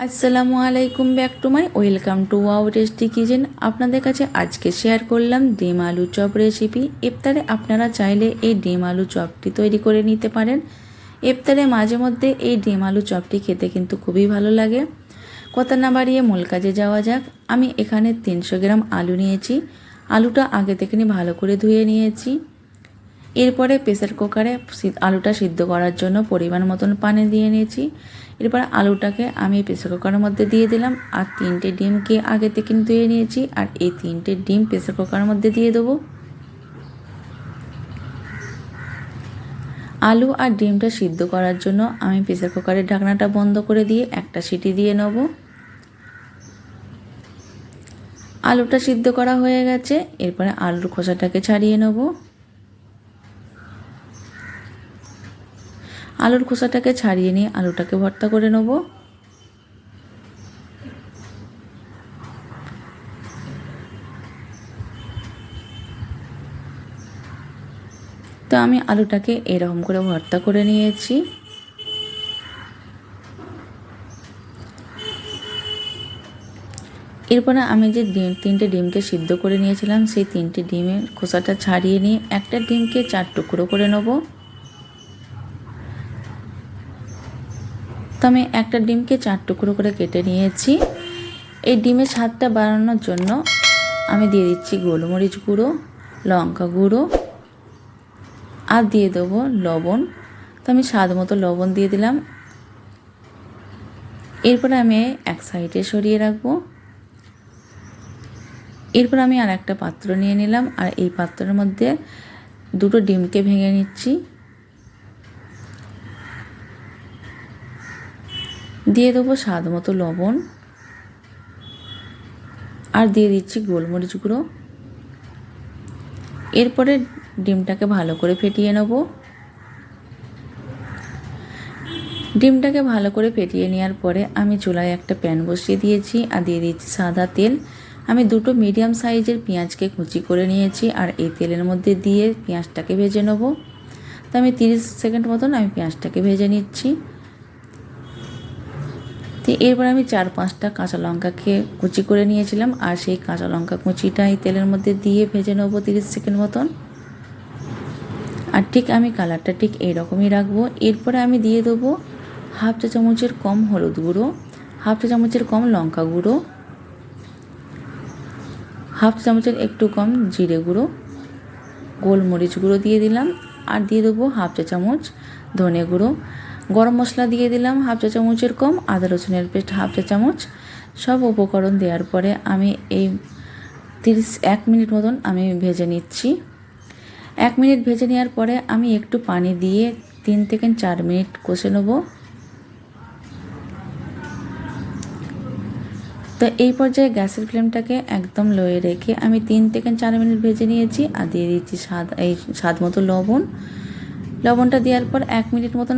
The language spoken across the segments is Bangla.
আসসালামু আলাইকুম, back to my welcome to wow tasty kitchen. আপনাদের কাছে আজকে শেয়ার করলাম ডিম আলু চপ রেসিপি। ইফতারে আপনারা চাইলে এই ডিম আলু চপটি তৈরি করে নিতে পারেন। ইফতারে মাঝে মধ্যে এই ডিম আলু চপটি খেতে কিন্তু খুবই ভালো লাগে। কথা না বাড়িয়ে মূল কাজে যাওয়া যাক। আমি এখানে 300 গ্রাম আলু নিয়েছি। আলুটা আগে থেকে ভালো করে ধুয়ে নিয়েছি। এরপরে প্রেসার কুকারে আলুটা সিদ্ধ করার জন্য পরিমাণ মতন পানি দিয়ে নিয়েছি। এরপরে আলুটাকে আমি প্রেসার কুকারের মধ্যে দিয়ে দিলাম আর 3টে ডিমকে আগে থেকে ধুয়ে নিয়েছি আর এই 3টে ডিম প্রেসার কুকারের মধ্যে দিয়ে দেবো। আলু আর ডিমটা সিদ্ধ করার জন্য আমি প্রেসার কুকারের ঢাকনাটা বন্ধ করে দিয়ে একটা সিটি দিয়ে নেব। আলুটা সিদ্ধ করা হয়ে গেছে। এরপরে আলুর খোসাটাকে ছাড়িয়ে নেব। আলুর খোসাটাকে ছাড়িয়ে নিয়ে আলুটাকে ভর্তা করে নেব। তো আমি আলুটাকে এরকম করে ভর্তা করে নিয়েছি। এরপরে আমি যে 3টে ডিমকে সিদ্ধ করে নিয়েছিলাম সেই 3টে ডিমের খোসাটা ছাড়িয়ে নিয়ে একটা ডিমকে 4 টুকরো করে নেব। তো আমি একটা ডিমকে 4 টুকরো করে কেটে নিয়েছি। এই ডিমের স্বাদটা বাড়ানোর জন্য আমি দিয়ে দিচ্ছি গোলমরিচ গুঁড়ো, লঙ্কা গুঁড়ো আর দিয়ে দেবো লবণ। তো আমি স্বাদ মতো লবণ দিয়ে দিলাম। এরপরে আমি এক সাইডে সরিয়ে রাখবো। এরপর আমি আর একটা পাত্র নিয়ে নিলাম আর এই পাত্রের মধ্যে 2টো ডিমকে ভেঙে নিচ্ছি। দিয়ে দেবো স্বাদ মতো লবণ আর দিয়ে দিচ্ছি গোলমরিচ গুঁড়ো। এরপরে ডিমটাকে ভালো করে ফেটিয়ে নেব। ডিমটাকে ভালো করে ফেটিয়ে নেওয়ার পরে আমি চুলায় একটা প্যান বসিয়ে দিয়েছি আর দিয়ে দিচ্ছি সাদা তেল। আমি 2টো মিডিয়াম সাইজের পেঁয়াজকে কুচি করে নিয়েছি আর এই তেলের মধ্যে দিয়ে পেঁয়াজটাকে ভেজে নেব। তো আমি 30 সেকেন্ড মতন আমি পেঁয়াজটাকে ভেজে নিচ্ছি। তো এরপর আমি 4-5টা কাঁচা লঙ্কাকে কুচি করে নিয়েছিলাম আর সেই কাঁচা লঙ্কা কুচিটা এই তেলের মধ্যে দিয়ে ভেজে নেবো 30 সেকেন্ড মতন। আর ঠিক আমি কালারটা ঠিক এইরকমই রাখবো। এরপরে আমি দিয়ে দেবো হাফ চা চামচের কম হলুদ গুঁড়ো, হাফ চা চামচের কম লঙ্কা গুঁড়ো, হাফ চা চামচের একটু কম জিরে গুঁড়ো, গোলমরিচ গুঁড়ো দিয়ে দিলাম আর দিয়ে দেবো হাফ চা চামচ ধনে গুঁড়ো। গরম মশলা দিয়ে দিলাম হাফ চা চামচের কম, আদা রসুনের পেস্ট হাফ চা চামচ। সব উপকরণ দেওয়ার পরে আমি এই 1 মিনিট মতন আমি ভেজে নিচ্ছি। 1 মিনিট ভেজে নেওয়ার পরে আমি একটু পানি দিয়ে 3 থেকে 4 মিনিট কষে নেব। তো এই পর্যায়ে গ্যাসের ফ্লেমটাকে একদম লোয়ে রেখে আমি 3 থেকে 4 মিনিট ভেজে নিয়েছি আর দিয়ে দিচ্ছি স্বাদ মতো লবণ। লবণটা দেওয়ার পর 1 মিনিট মতন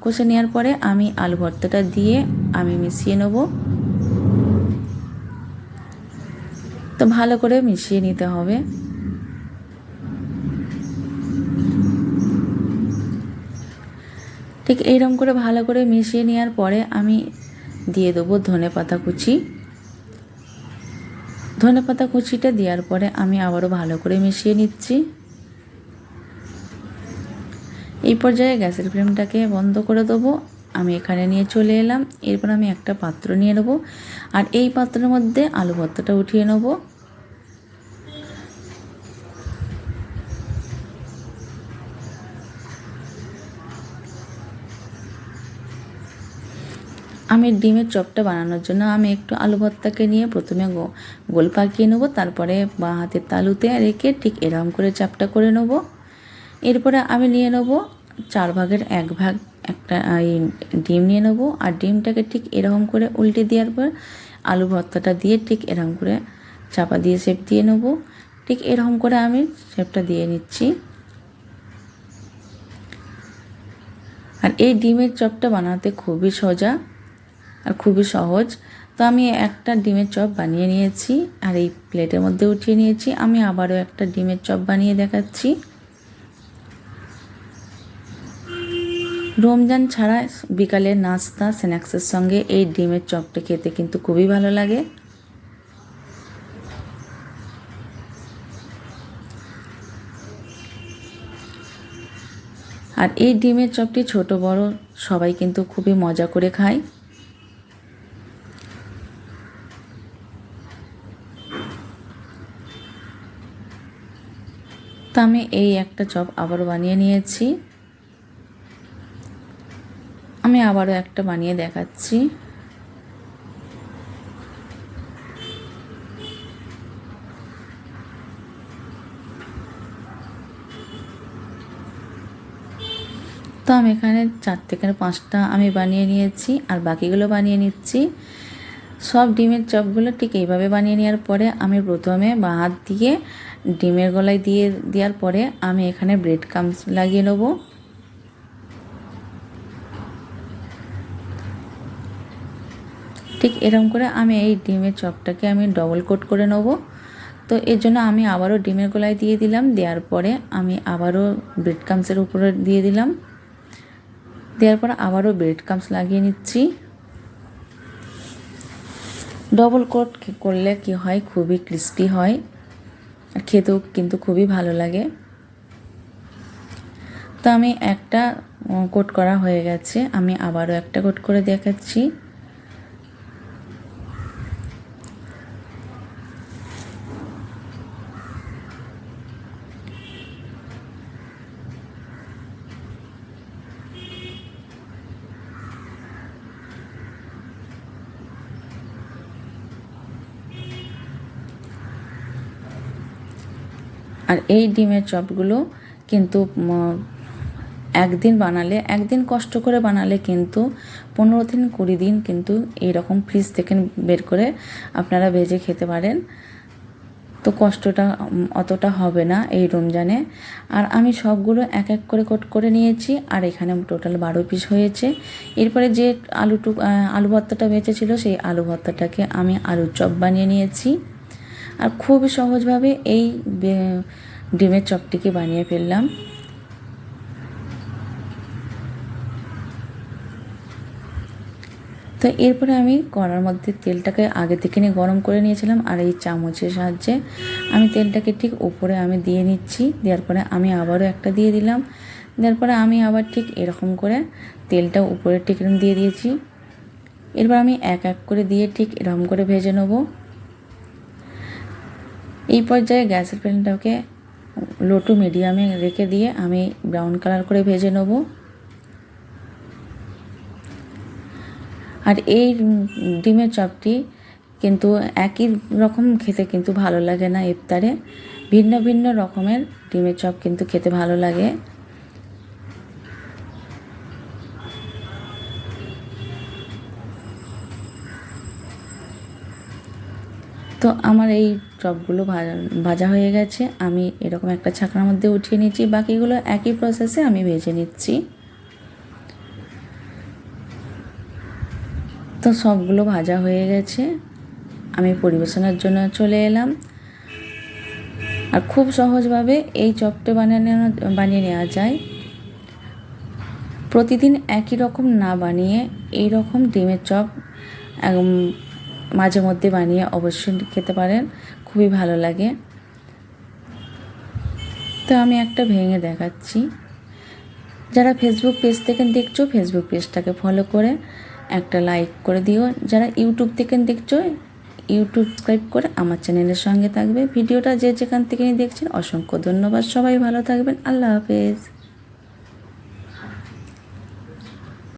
কষে নেওয়ার পরে আমি আলু ভর্তাটা দিয়ে আমি মিশিয়ে নেব। তো ভালো করে মিশিয়ে নিতে হবে। ঠিক এইরকম করে ভালো করে মিশিয়ে নেওয়ার পরে আমি দিয়ে দেবো ধনেপাতা কুচি। ধনেপাতা কুচিটা দেওয়ার পরে আমি আবারও ভালো করে মিশিয়ে নিচ্ছি। এই পর্যায়ে গ্যাসের ফ্লেমটাকে বন্ধ করে দেবো। আমি এখানে নিয়ে চলে এলাম। এরপর আমি একটা পাত্র নিয়ে নেব আর এই পাত্রের মধ্যে আলু ভর্তাটা উঠিয়ে নেব। আমি ডিমের চপটা বানানোর জন্য আমি একটু আলু ভর্তাকে নিয়ে প্রথমে গোল পাকিয়ে নেবো, তারপরে বাঁ হাতের তালুতে রেখে ঠিক এরকম করে চাপটা করে নেব। এরপরে আমি নিয়ে নেব 4 ভাগের 1 ভাগ একটা এই ডিম নিয়ে নেব আর ডিমটাকে ঠিক এরকম করে উল্টে দেওয়ার পর আলু ভর্তাটা দিয়ে ঠিক এরকম করে চাপা দিয়ে শেপ দিয়ে নেব। ঠিক এরকম করে আমি শেপটা দিয়ে নিচ্ছি। আর এই ডিমের চপটা বানাতে খুবই সোজা আর খুবই সহজ। তো আমি একটা ডিমের চপ বানিয়ে নিয়েছি আর এই প্লেটের মধ্যে উঠিয়ে নিয়েছি। আমি আবারও একটা ডিমের চপ বানিয়ে দেখাচ্ছি। রমজান ছাড়া বিকালের নাস্তা স্ন্যাক্সের সঙ্গে এই ডিমের চপটা খেতে কিন্তু খুবই ভালো লাগে। আর এই ডিমের চপটি ছোট বড় সবাই কিন্তু খুবই মজা করে খায়। তো আমি এই একটা চপ আবারও বানিয়ে নিয়েছি। আমি আবারও একটা বানিয়ে দেখাচ্ছি। তো আমি এখানে 4 থেকে 5টা আমি বানিয়ে নিয়েছি আর বাকিগুলো বানিয়ে নিচ্ছি। সব ডিমের চপগুলো ঠিক এইভাবে বানিয়ে নেওয়ার পরে আমি প্রথমে হাত দিয়ে ডিমের গলায় দেওয়ার পরে আমি এখানে ব্রেড ক্রাম্বস লাগিয়ে নেব। ঠিক এরকম করে আমি এই ডিমের চপটাকে আমি ডবল কোট করে নেব। তো এর জন্য আমি আবারও ডিমের গলায় দিয়ে দিলাম, দেওয়ার পরে আমি আবারও ব্রেড ক্রাম্বসের উপরে দিয়ে দিলাম, দেওয়ার পর আবারও ব্রেড ক্রাম্বস লাগিয়ে নিচ্ছি। ডবল কোট করলে কি হয়, খুবই ক্রিস্পি হয় আর খেতেও কিন্তু খুবই ভালো লাগে। তো আমি একটা কোট করা হয়ে গেছে, আমি আবারও একটা কোট করে দেখাচ্ছি। আর এই ডিমের চপগুলো কিন্তু একদিন কষ্ট করে বানালে কিন্তু 15 দিন 20 দিন কিন্তু এইরকম ফ্রিজ থেকে বের করে আপনারা ভেজে খেতে পারেন। তো কষ্টটা অতটা হবে না এই রমজানে। আর আমি সবগুলো এক এক করে কোট করে নিয়েছি আর এখানে টোটাল 12 পিস হয়েছে। এরপরে যে আলু ভর্তাটা বেঁচেছিল সেই আলু ভর্তাটাকে আমি আলুর চপ বানিয়ে নিয়েছি। আর খুব সহজভাবে এই ডিমের চপটিকে বানিয়ে ফেললাম। তো এরপরে আমি কড়ার মধ্যে তেলটাকে আগে থেকে নিয়ে গরম করে নিয়েছিলাম আর এই চামচের সাহায্যে আমি তেলটাকে ঠিক উপরে আমি দিয়ে নিচ্ছি। দেওয়ার পরে আমি আবারও একটা দিয়ে দিলাম, দেওয়ার পরে আমি আবার ঠিক এরকম করে তেলটা উপরে ঠিক দিয়ে দিয়েছি। এরপর আমি এক এক করে দিয়ে ঠিক এরকম করে ভেজে নেব। এই পর্যায়ে গ্যাসের ফ্লেমটাকে লো টু মিডিয়ামে রেখে দিয়ে আমি ব্রাউন কালার করে ভেজে নেব। আর এই ডিমের চপটি কিন্তু একই রকম খেতে কিন্তু ভালো লাগে না, ইফতারে ভিন্ন ভিন্ন রকমের ডিমের চপ কিন্তু খেতে ভালো লাগে। তো আমার এই চপগুলো ভাজা হয়ে গেছে, আমি এরকম একটা ছাকনার মধ্যে উঠিয়ে নিচ্ছি। বাকিগুলো একই প্রসেসে আমি ভেজে নিচ্ছি। তো সবগুলো ভাজা হয়ে গেছে, আমি পরিবেশনের জন্য চলে এলাম। আর খুব সহজভাবে এই চপটা বানিয়ে নেওয়া যায়। প্রতিদিন একই রকম না বানিয়ে এই রকম ডিমের চপ মাঝে মধ্যে বানিয়ে অবশ্যই খেতে পারেন, খুবই ভালো লাগে। তো আমি একটা ভেঙে দেখাচ্ছি। যারা ফেসবুক পেজ থেকে দেখছো ফেসবুক পেজটাকে ফলো করে একটা লাইক করে দিও। যারা ইউটিউব থেকে দেখছো ইউটিউব সাবস্ক্রাইব করে আমার চ্যানেলের সঙ্গে থাকবে। ভিডিওটা যে যেখান থেকে দেখছেন অসংখ্য ধন্যবাদ। সবাই ভালো থাকবেন। আল্লাহ হাফেজ।